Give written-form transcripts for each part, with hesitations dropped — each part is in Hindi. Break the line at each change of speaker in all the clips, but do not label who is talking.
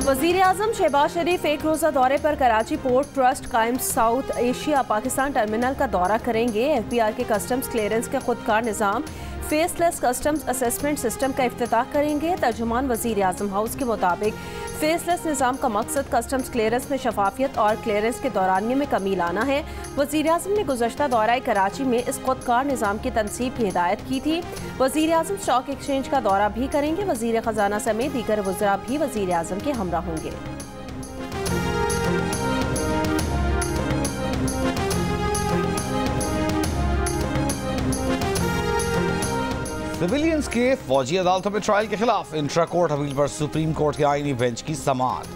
वज़ीर आज़म शहबाज शरीफ एक रोज़ा दौरे पर कराची पोर्ट ट्रस्ट कायम साउथ एशिया पाकिस्तान टर्मिनल का दौरा करेंगे। FBR के कस्टम्स क्लियरेंस के खुदकार निज़ाम फेसलेस कस्टम्स असेसमेंट सिस्टम का इफ्तिताह करेंगे। तर्जुमान वज़ीर आज़म हाउस के मुताबिक फेसलेस निज़ाम का मकसद कस्टम्स क्लियरेंस में शफाफियत और क्लियरेंस के दौरानिये में कमी लाना है। वज़ीर आज़म ने गुज़श्ता दौरा कराची में इस खुदकार निज़ाम की तनसीब की हिदायत की थी। वज़ीर आज़म स्टॉक एक्सचेंज का दौरा भी करेंगे। वज़ीर ख़जाना समेत दीगर वज़रा भी वज़ीर आज़म के हमरा होंगे।
सिविलियंस के फौजी अदालतों में ट्रायल के खिलाफ इंट्रा कोर्ट अपील पर सुप्रीम कोर्ट के आईनी बेंच की समाअत।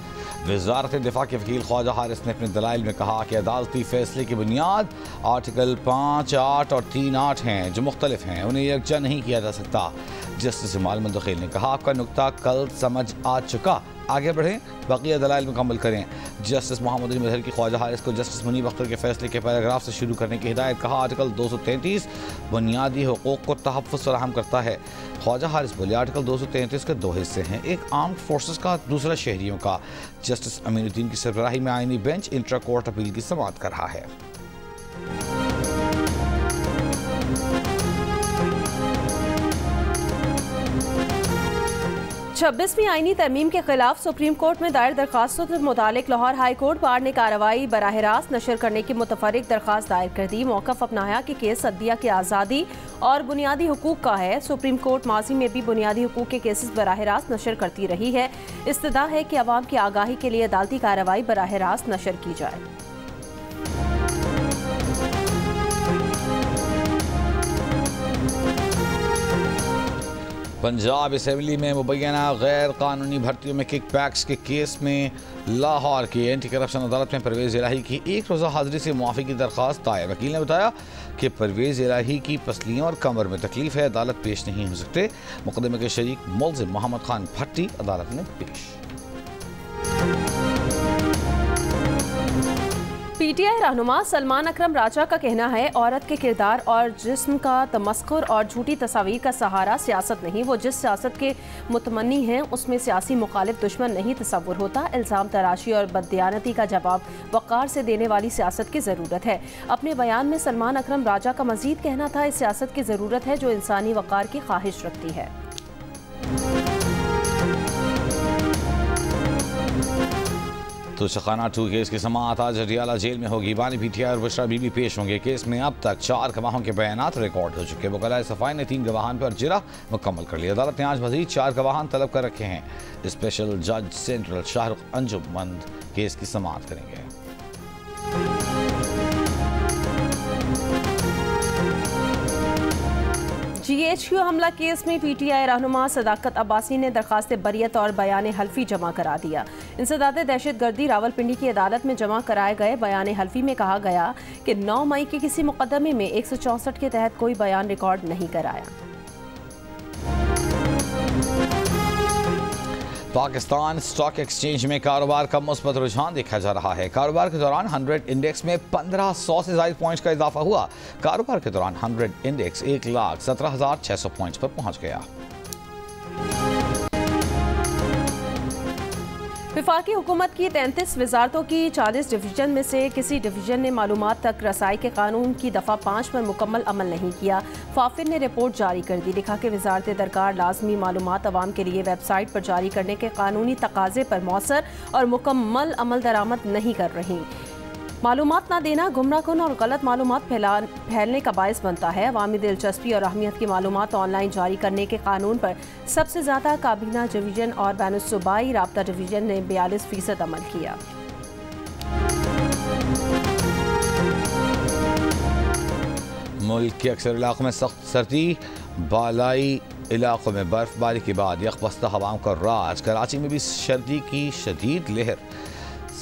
वज़ारत दिफा के वकील ख्वाजा हारिस ने अपने दलाइल में कहा कि अदालती फैसले की बुनियाद आर्टिकल 5, 8 और 3(8) हैं जो मुख्तलिफ हैं, उन्हें यकजा नहीं किया जा सकता। जस्टिस जमाल मुंतखिल ने कहा आपका नुक्ता कल समझ आ चुका, आगे बढ़ें, बकिया दलाइल मुकम्मल करें। जस्टिस मोहम्मद मजहर की ख्वाजा हारिस को जस्टिस मुनीब अख्तर के फैसले के पैराग्राफ से शुरू करने की हिदायत। कहा आर्टिकल 233 बुनियादी हुकूक को तहफ़्फ़ुज़ फराहम करता है। ख्वाजा हारिस बोले आर्टिकल 233 के दो हिस्से हैं, एक आर्म्ड फोर्सेस का, दूसरा शहरियों का। जस्टिस अमीनुद्दीन की सरबराही में आईनी बेंच इंट्रा कोर्ट अपील की समाअत कर रहा है।
26वीं आईनी तरमीम के खिलाफ सुप्रीम कोर्ट में दायर दरखास्तों से मुतालिक लाहौर हाई कोर्ट बार ने कार्रवाई बराह रास्त नशर करने की मुतफर्रिक दरखास्त दायर कर दी। मौक़िफ़ अपनाया कि केस अदलिया की आज़ादी और बुनियादी हुकूक का है। सुप्रीम कोर्ट माजी में भी बुनियादी हुकूक के केसेस बराह रास्त नशर करती रही है। इस्तदा है कि अवाम की आगाही के लिए अदालती कार्रवाई बराह रास्त नशर की जाए।
पंजाब असेंबली में मुबैना गैर कानूनी भर्तियों में किक बैक्स के केस में लाहौर की एंटी करप्शन अदालत में परवेज़ इलाही की एक रोज़ा हाजिरी से मुआफ़ी की दरख्वास्त दायर। वकील ने बताया कि परवेज़ इलाही की पसलियों और कमर में तकलीफ है, अदालत पेश नहीं हो सकते। मुकदमे के शरीक मुल्ज़िम मोहम्मद खान भट्टी अदालत में पेश।
PTI रहनुमा सलमान अकरम राजा का कहना है औरत के किरदार और जिस्म का तमस्कुर और झूठी तस्वीर का सहारा सियासत नहीं। वो जिस सियासत के मुतमन्नी हैं उसमें सियासी मुखालिफ दुश्मन नहीं तस्वुर होता। इल्ज़ाम तराशी और बददियानती का जवाब वक़ार से देने वाली सियासत की ज़रूरत है। अपने बयान में सलमान अकरम राजा का मज़ीद कहना था इस सियासत की ज़रूरत है जो इंसानी वक़ार की ख्वाहिश रखती है।
तो शखाना 2 केस की समाअत आज हटियाला जेल में होगी। बानी PTI और बुशरा बीबी पेश होंगे। केस में अब तक 4 गवाहों के बयानात रिकॉर्ड हो चुके। वकलाए सफाई ने 3 गवाहान पर जिरा मुकम्मल कर लिया। अदालत ने आज मजीद 4 गवाहान तलब कर रखे हैं। स्पेशल जज सेंट्रल शाहरुख अंजुमंद केस की समाअत करेंगे।
GHQ हमला केस में PTI रहनुमा सदाकत अब्बासी ने दरखास्त बरियत और बयान हल्फी जमा करा दिया। इंसदाद दहशतगर्दी रावलपिंडी की अदालत में जमा कराए गए बयान हल्फी में कहा गया कि 9 मई के किसी मुकदमे में 164 के तहत कोई बयान रिकॉर्ड नहीं कराया।
पाकिस्तान स्टॉक एक्सचेंज में कारोबार का मुस्बत रुझान देखा जा रहा है। कारोबार के दौरान 100 इंडेक्स में 1500 से ज़ायद पॉइंट्स का इजाफा हुआ। कारोबार के दौरान 100 इंडेक्स 1,17,600 पॉइंट्स पर पहुंच गया।
वफाकी हुकूमत की 33 वजारतों की 40 डिवीजन में से किसी डिवीजन ने मालूमात तक रसाई के कानून की दफ़ा 5 पर मुकम्मल अमल नहीं किया। फाफिर ने रिपोर्ट जारी कर दी। लिखा कि वजारत दरकार लाजमी मालूमात अवाम के लिए वेबसाइट पर जारी करने के कानूनी तकाजे पर मौसर और मुकम्मल अमल दरामद नहीं कर रही। मालूमात ना देना गुमराहकुन और गलत मालूमात फैलने का बायस बनता है। अवामी दिलचस्पी और अहमियत की मालूमात ऑनलाइन जारी करने के कानून पर सबसे ज़्यादा काबीना डिवीजन और बैनुस्सूबाई राब्ता डिवीजन ने 42% अमल किया।
मुल्क के अक्सर इलाकों में सख्त सर्दी, बालाई इलाकों में बर्फबारी के बाद यकबस्ता हवाओं का राज। कराची में भी सर्दी की शदीद लहर।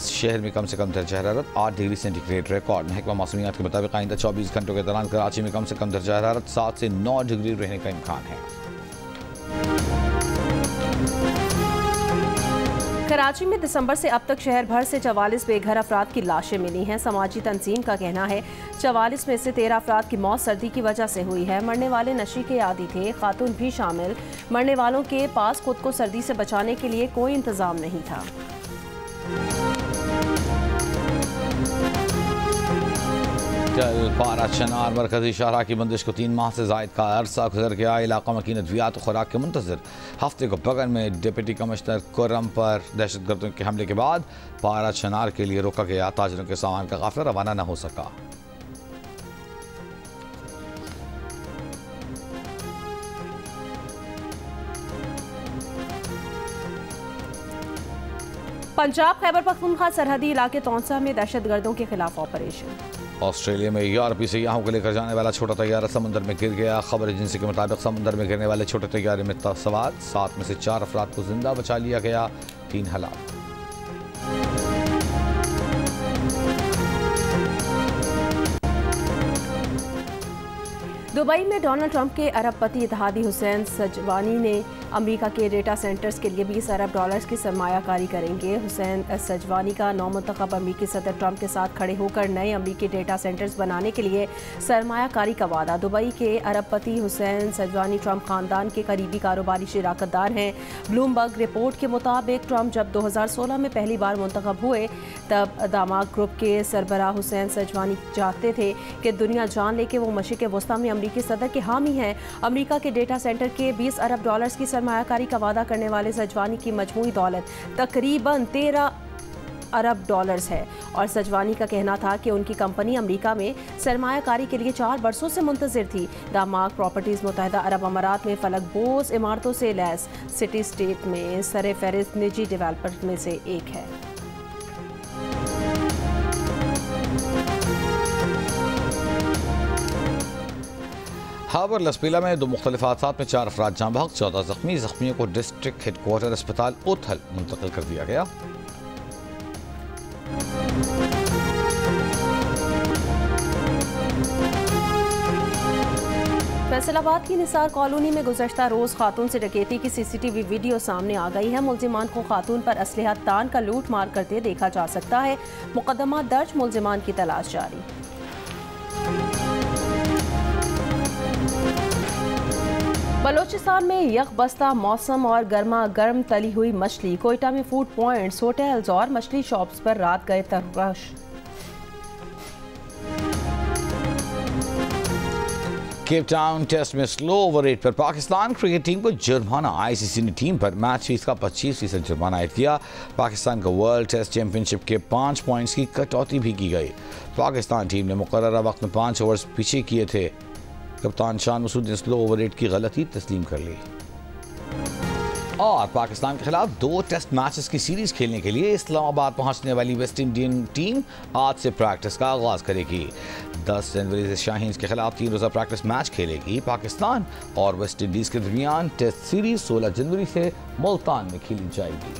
शहर में कम से कम दर्जा हरारत 8 डिग्री सेंटीग्रेड रिकॉर्ड। महकमा मौसमियात के मुताबिक आइंदा 24 घंटों के दौरान कराची में कम से कम दर्जा हरारत 7 से 9 डिग्री रहने का इम्कान है।
कराची में दिसंबर से अब तक शहर भर से 44 बेघर अफराद की लाशें मिली हैं। समाजी तंजीम का कहना है 44 में से 13 अफराद की मौत सर्दी की वजह से हुई है। मरने वाले नशे के आदी थे, खातून भी शामिल। मरने वालों के पास खुद को सर्दी से बचाने के लिए कोई इंतजाम नहीं था।
कल पारा चनार मरकजी शाहरा की बंदिश को 3 माह से जायद का अरसा गुजर गया। इलाका मकीन अद्वियात और खुराक के मुंतजर हफ्ते को बगल में डिप्टी कमिश्नर कुर्रम पर दहशतगर्दों के हमले के बाद पारा चनार के लिए रोका गया। ताजरों के सामान का काफिला रवाना न हो सका।
पंजाब खैबर पख्तूनख्वा सरहदी इलाके तौंसा में दहशतगर्दों के खिलाफ ऑपरेशन।
ऑस्ट्रेलिया में यूरोपीय सयाहों को लेकर जाने वाला छोटा तैयारा समुद्र में गिर गया। खबर एजेंसी के मुताबिक समुद्र में गिरने वाले छोटे तैयारे में सवार 7 में से 4 अफराद को जिंदा बचा लिया गया, 3 हलाक। दुबई में डोनाल्ड ट्रंप के अरबपति इत्तेहादी हुसैन सजवानी ने अमेरिका के डेटा सेंटर्स के लिए $20 अरब की सरमायाकारी करेंगे। हुसैन सजवानी का नौमुंतखब अमेरिकी सदर ट्रंप के साथ खड़े होकर नए अमेरिकी डेटा सेंटर्स बनाने के लिए सरमायाकारी का वादा। दुबई के अरबपति हुसैन सजवानी ट्रंप खानदान के करीबी कारोबारी शराकतदार हैं। ब्लूमबर्ग रिपोर्ट के मुताबिक ट्रंप जब 2016 में पहली बार मुंतखब हुए तब दामाद ग्रुप के सरबराह हुसैन सजवानी चाहते थे कि दुनिया जान ले कि वो मशरिक़ वस्ता में अमेरिकी सदर के हामी हैं। अमेरिका के डेटा सेंटर के $20 अरब की सरमायाकारी का वादा करने वाले सजवानी की मजमूई दौलत तकरीबन $13 अरब है और सजवानी का कहना था कि उनकी कंपनी अमेरिका में सरमायाकारी के लिए 4 बरसों से मुंतज़िर थी। दामाद प्रॉपर्टीज़ मुत्तहिदा अरब अमारात में फलकबोस इमारतों से लैस सिटी स्टेट में सरे फहरिस्त निजी डेवलपर में से एक है। हाबर लसपीला में 2 मुख्तलिफ हादसात में 4 अफराद जाँ बहक, 14 जख्मी। जख्मियों को डिस्ट्रिक्ट हेडक्वार्टर अस्पताल ओथल मुंतकिल कर दिया गया।
फैसलाबाद की निसार कॉलोनी में गुज़श्ता रोज़ खातून से डकैती की CCTV वीडियो सामने आ गई है। मुल्जिमान को खातून पर असलहा तान का लूट मार करते देखा जा सकता है। मुकदमा दर्ज, मुल्जिमान की तलाश जारी। बलोचिस्तान में यकबस्ता मौसम और गर्मा गर्म तली हुई मछली। कोयटा में फूड पॉइंट्स, होटल्स और मछली शॉप्स पर रात गए तरकश।
केप टाउन टेस्ट में स्लो ओवर रेट पर पाकिस्तान क्रिकेट टीम को जुर्माना। ICC ने टीम पर मैच फीस का 25% जुर्माना आयद किया। पाकिस्तान को वर्ल्ड टेस्ट चैंपियनशिप के 5 पॉइंट्स की कटौती भी की गई। पाकिस्तान टीम ने मुकर्ररा वक्त में 5 ओवर्स पीछे किए थे। कप्तान शान मसूद ने स्लो ओवर रेट की गलती तस्लीम कर ली। और पाकिस्तान के खिलाफ 2 टेस्ट मैचेस की सीरीज खेलने के लिए इस्लामाबाद पहुंचने वाली वेस्ट इंडियन टीम आज से प्रैक्टिस का आगाज करेगी। 10 जनवरी से शाहीन्स के खिलाफ 3 रोजा प्रैक्टिस मैच खेलेगी। पाकिस्तान और वेस्ट इंडीज के दरमियान टेस्ट सीरीज 16 जनवरी से मुल्तान में खेली जाएगी।